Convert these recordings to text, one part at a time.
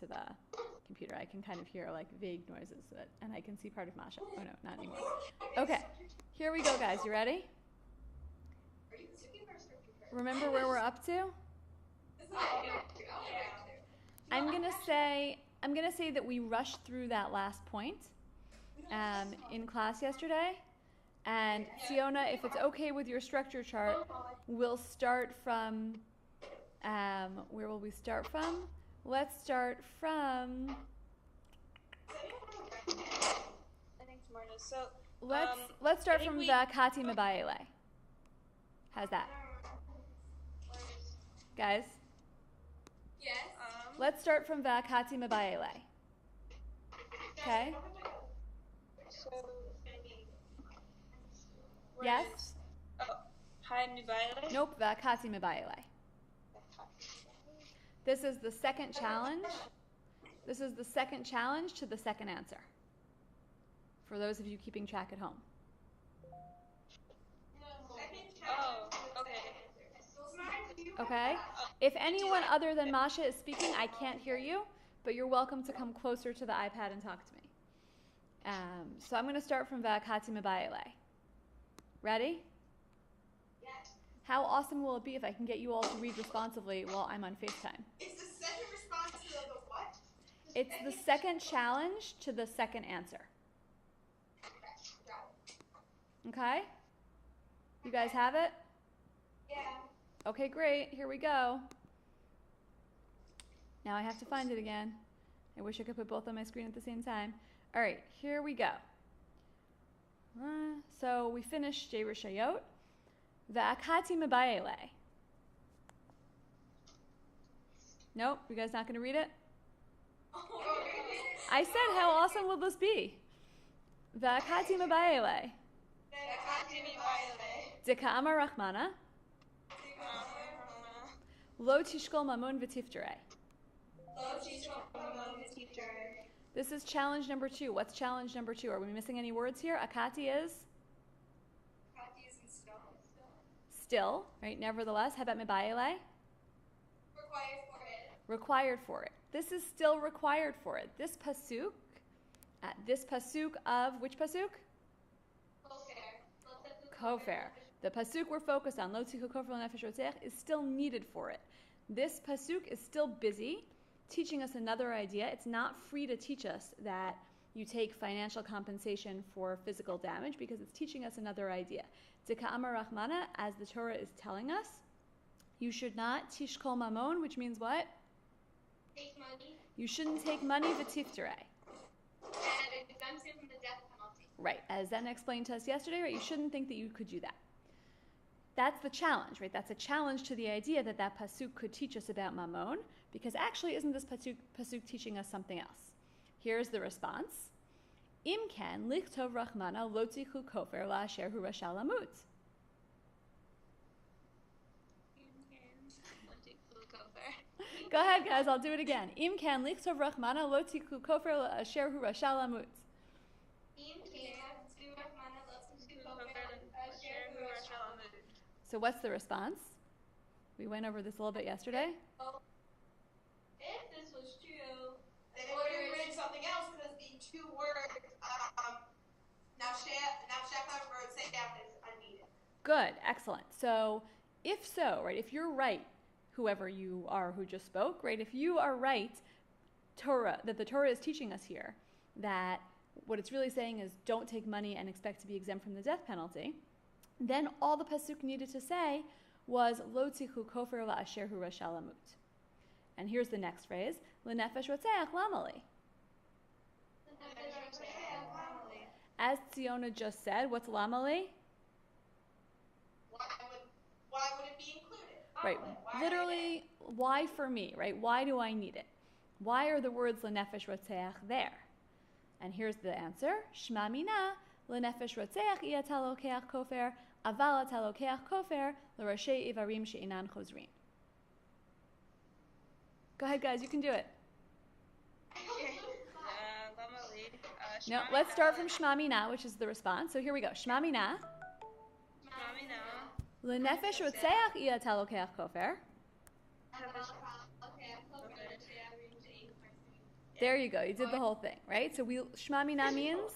to the computer. I can kind of hear like vague noises, and I can see part of Masha. Oh no, not anymore. Okay, here we go, guys. You ready? Remember where we're up to? I'm gonna say that we rushed through that last point in class yesterday. And Siona, if it's okay with your structure chart, we'll start from, where will we start from? Let's start from, I think tomorrow. So let's start from the Kati Mabayele. How's that? Guys? Yes. Let's start from the Kati Mabayele. Okay? Yes? Hi, Mabayele? Nope, the Kati Mabayele. This is the second challenge. This is the second challenge to the second answer. For those of you keeping track at home. Oh, okay. Okay? If anyone other than Masha is speaking, I can't hear you, but you're welcome to come closer to the iPad and talk to me. So I'm going to start from Va'akati Mabayele. Ready? Yes. How awesome will it be if I can get you all to read responsively while I'm on FaceTime? It's the second response to the what? It's the second challenge to the second answer. Okay? You guys have it? Yeah. Okay, great. Here we go. Now I have to find it again. I wish I could put both on my screen at the same time. All right, here we go. So we finished Jay Rishayot. Va'akati Mabayele. Nope, you guys not going to read it? I said, how awesome will this be? Va'akati Mabayele. Dika Amar Rahmana. Lo Tishkol Mamun V'Tiftere. This is challenge number 2. What's challenge number 2? Are we missing any words here? Akati is? Akati is still. Still, right? Nevertheless. How about Mabayele? Required for it. Required for it. This is still required for it. This pasuk of, which pasuk? Kofer. The pasuk we're focused on, Lo Tichu Kofer L'Nefesh Rotzeach, is still needed for it. This pasuk is still busy teaching us another idea. It's not free to teach us that you take financial compensation for physical damage because it's teaching us another idea. Dika Amar Rahmana, as the Torah is telling us, you should not tishkol mamon, which means what? Take money. You shouldn't take money v'tiftere. And it exempts you from the death penalty. Right, as Zen explained to us yesterday, right? You shouldn't think that you could do that. That's the challenge, right? That's a challenge to the idea that that pasuk could teach us about mamon, because actually, isn't this pasuk teaching us something else? Here's the response: Im ken lichtov rachmana lo tichu kofer la'asher hu rasha lamut. Go ahead, guys. I'll do it again. Im ken lichtov rachmana lo tichu kofer la'asher hu rasha lamut. So what's the response? We went over this a little bit yesterday. If this was true, then it would have written something else because the two words, nafshecha v'rotzeach is unneeded. Good, excellent. So if so, right, if you're right, whoever you are who just spoke, right, if you are right, that the Torah is teaching us here that what it's really saying is don't take money and expect to be exempt from the death penalty, then all the pasuk needed to say was lo tichu kofer la'asher hu rasha lamut. And here's the next phrase: l'nefesh rotzeach lamali. As Tziona just said, what's lamali? Why would it be included? Right, literally, why for me, right? Why do I need it? Why are the words l'nefesh rotzeach there? And here's the answer: Shma mina l'nefesh rotzeach iya talokeach kofer, aval talokeach kofer l'rashei ivarim she'inan chozrin. Go ahead, guys, you can do it. No, let's start from Shma mina, which is the response. So here we go. Shma mina. L'nefesh rotzeach iya talokeach kofer. There you go. You did the whole thing, right? So Shema Mina means?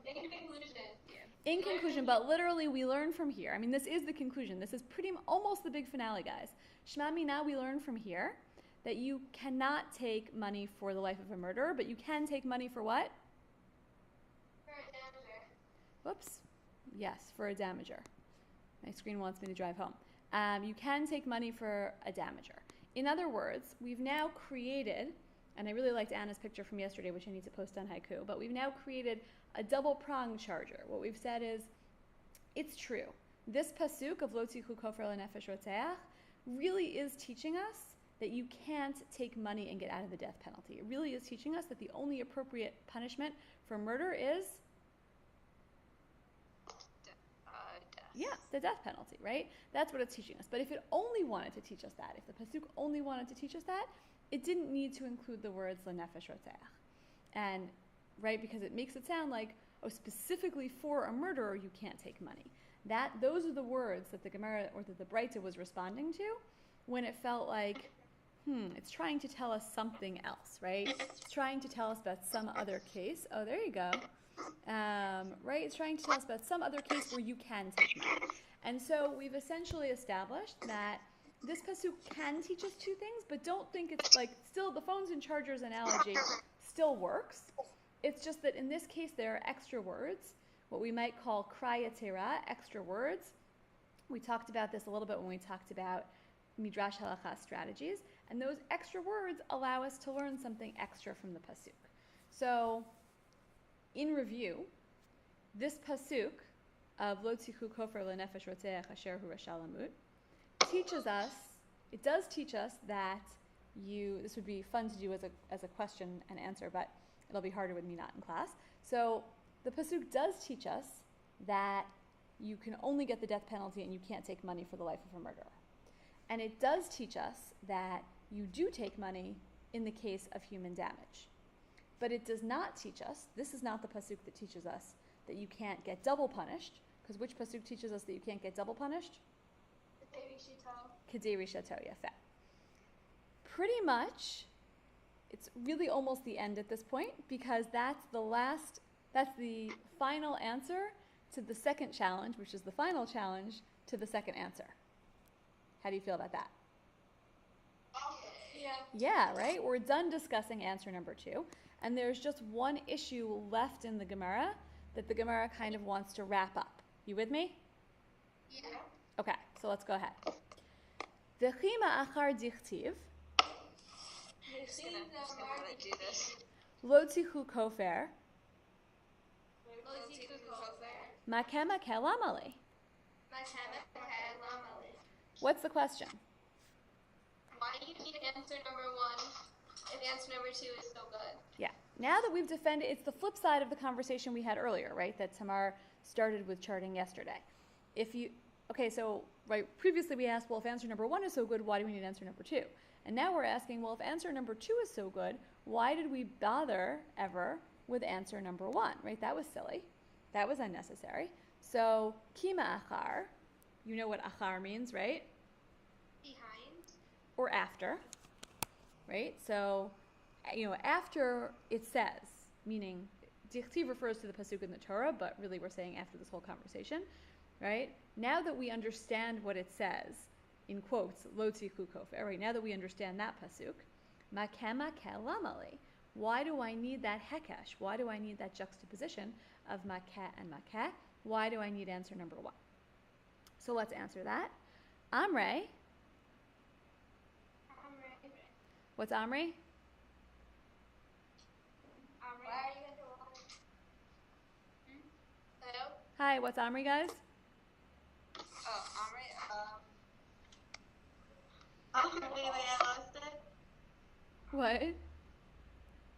In conclusion. In conclusion, but literally we learn from here. I mean, this is the conclusion. This is almost the big finale, guys. Shema Mina, we learn from here that you cannot take money for the life of a murderer, but you can take money for what? For a damager. Whoops. Yes, for a damager. My screen wants me to drive home. You can take money for a damager. In other words, we've now created, and I really liked Anna's picture from yesterday, which I need to post on Haiku, but we've now created a double-pronged charger. What we've said is, it's true. This pasuk of Lo tichu kofer lenefesh rotzeach really is teaching us that you can't take money and get out of the death penalty. It really is teaching us that the only appropriate punishment for murder is Death. the death penalty, right? That's what it's teaching us. But if it only wanted to teach us that, if the pasuk only wanted to teach us that, it didn't need to include the words lenefesh rotzeach. And right, because it makes it sound like, oh, specifically for a murderer you can't take money. Those are the words that the Gemara or that the Breita was responding to when it felt like, it's trying to tell us something else, right? It's trying to tell us about some other case. Oh, there you go. Right? It's trying to tell us about some other case where you can take money. And so we've essentially established that this pasuk can teach us two things, but don't think it's like, still the phones and chargers analogy still works. It's just that in this case there are extra words, what we might call kriyatera, extra words. We talked about this a little bit when we talked about Midrash Halacha strategies, and those extra words allow us to learn something extra from the pasuk. So, in review, this pasuk of Lo tichu kofer lenefesh rotzeach asher hu rasha lamut teaches us, it does teach us that this would be fun to do as a question and answer, but it'll be harder with me not in class. So the pasuk does teach us that you can only get the death penalty and you can't take money for the life of a murderer. And it does teach us that you do take money in the case of human damage. But it does not teach us, this is not the pasuk that teaches us that you can't get double punished, because which pasuk teaches us that you can't get double punished? Kedei rishato, yafeh. Pretty much, it's really almost the end at this point, because that's the final answer to the second challenge, which is the final challenge to the second answer. How do you feel about that? Yeah, right? We're done discussing answer number 2, and there's just one issue left in the Gemara that the Gemara kind of wants to wrap up. You with me? Yeah. Okay, so let's go ahead. V'chima achar dichtiv I'm just gonna do this. lo tichu kofer Lo tichu kofer. makeh makeh lamali. Lamali. What's the question? Why do you need answer number 1 if answer number 2 is so good? Yeah. Now that we've defended, it's the flip side of the conversation we had earlier, right? That Tamar started with charting yesterday. Previously we asked, well, if answer number 1 is so good, why do we need answer number 2? And now we're asking, well, if answer number 2 is so good, why did we bother ever with answer number 1, right? That was silly. That was unnecessary. So, kima achar, you know what achar means, right? Behind. Or after, right? So, after it says, meaning dichtiv refers to the pasuk in the Torah, but really we're saying after this whole conversation, right? Now that we understand what it says, in quotes, lo tichu kofer, right? Now that we understand that pasuk, makeh makeh lamali. Why do I need that hekesh? Why do I need that juxtaposition of makeh and makeh? Why do I need answer number 1? So let's answer that. Amrei. What's Amri? Why are you into Hello? Hi, what's Amri, guys? Oh, Amri. Wait, I lost it. What?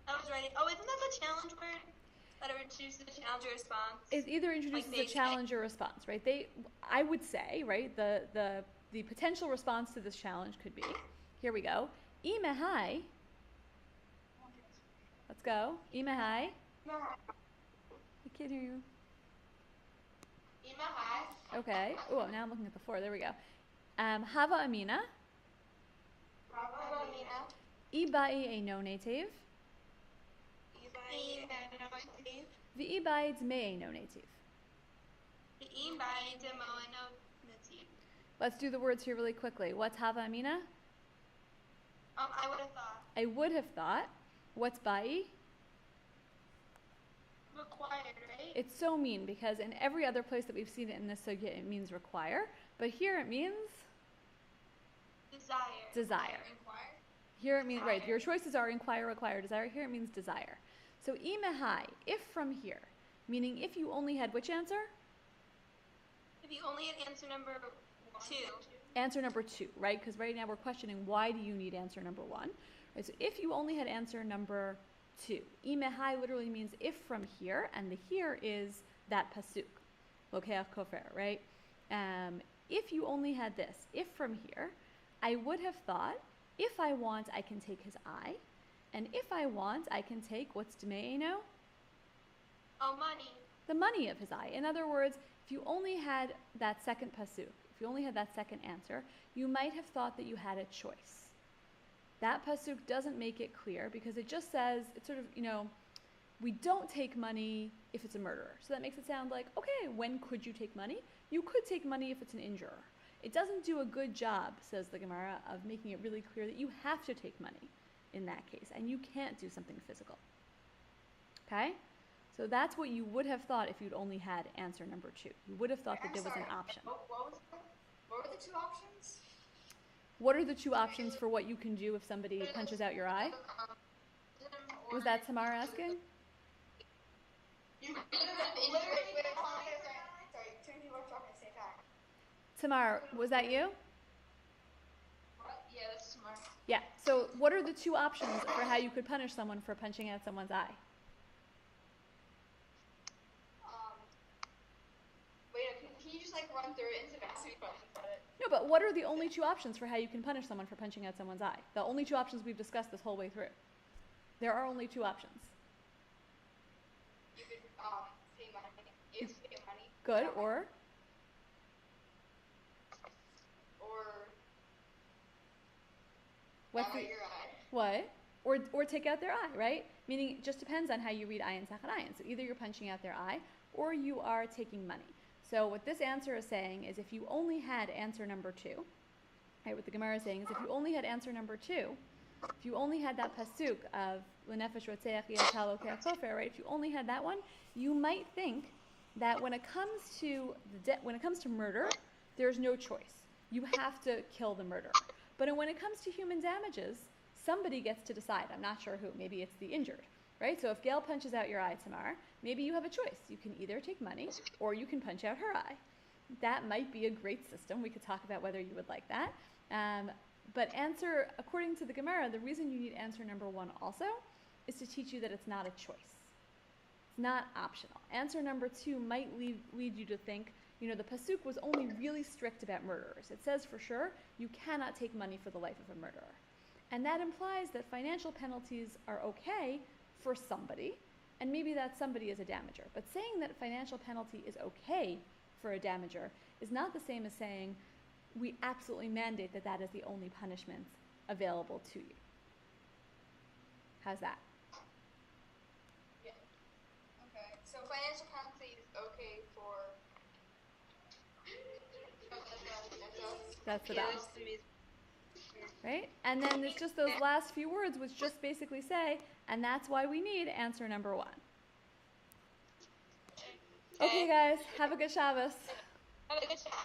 I was writing. Oh, isn't that the challenge word? That it introduces the challenge or response? It either introduces Like a challenge or response, right? I would say, right, the potential response to this challenge could be, here we go, imehai. Let's go. Imehai. I can't hear you. Imahai. Okay. Oh, now I'm looking at the floor. There we go. Hava Amina. Amina. Ibai a no-native. Ibai a no-native. V'ibai d'me a no-native. Ibai d'mo a no-native. Let's do the words here really quickly. What's hava amina? I would have thought. I would have thought. What's bai? Required, right? It's so mean because in every other place that we've seen it in this sugya, it means require. But here it means Desire. desire. Inquire. Here it means, right, your choices are inquire, require, desire. Here it means desire. So imehai, if from here, meaning if you only had which answer? If you only had answer number 2. Answer number 2, right? Because right now we're questioning why do you need answer number 1. Right, so if you only had answer number 2, imehai literally means if from here, and the here is that pasuk, lokeach kofer, right? If you only had this, if from here, I would have thought, if I want, I can take his eye, and if I want, I can take, what's d'me'eno? Oh, money. The money of his eye. In other words, if you only had that second pasuk, if you only had that second answer, you might have thought that you had a choice. That pasuk doesn't make it clear because it just says, it's sort of, we don't take money if it's a murderer. So that makes it sound like, okay, when could you take money? You could take money if it's an injurer. It doesn't do a good job, says the Gemara, of making it really clear that you have to take money in that case, and you can't do something physical. Okay? So that's what you would have thought if you'd only had answer number 2. You would have thought that there was an option. What were the 2 options? What are the 2 options for what you can do if somebody punches out your eye? Was that Tamara asking? You could have literally sorry, 2 people are talking at the same time. Tamara, was that you? Yeah, that's smart. Yeah. So what are the 2 options for how you could punish someone for punching out someone's eye? Can you just run through it instead of asking me questions about it? No, but what are the only 2 options for how you can punish someone for punching out someone's eye? The only 2 options we've discussed this whole way through. There are only 2 options. You could pay money. You have to pay money. Good, or what's the, your eye. what? Or take out their eye, right? Meaning it just depends on how you read ayin sacharayin. So either you're punching out their eye or you are taking money. So what this answer is saying is if you only had answer number 2, right, what the Gemara is saying is if you only had answer number 2, if you only had that pasuk of l'nefesh rotzeach yetalo ke'akofer, right? If you only had that one, you might think that when it comes to murder, there's no choice. You have to kill the murderer. But when it comes to human damages, somebody gets to decide. I'm not sure who. Maybe it's the injured, right? So if Gail punches out your eye, Tamar, maybe you have a choice. You can either take money or you can punch out her eye. That might be a great system. We could talk about whether you would like that. But according to the Gemara, the reason you need answer number 1 also is to teach you that it's not a choice. It's not optional. Answer number 2 might lead you to think, the pasuk was only really strict about murderers. It says for sure you cannot take money for the life of a murderer. And that implies that financial penalties are okay for somebody, and maybe that somebody is a damager. But saying that financial penalty is okay for a damager is not the same as saying we absolutely mandate that that is the only punishment available to you. How's that? Yeah. Okay. So financial penalty is okay for. That's the balance. Right? And then it's just those last few words which just basically say, and that's why we need answer number 1. Okay guys, have a good Shabbos. Have a good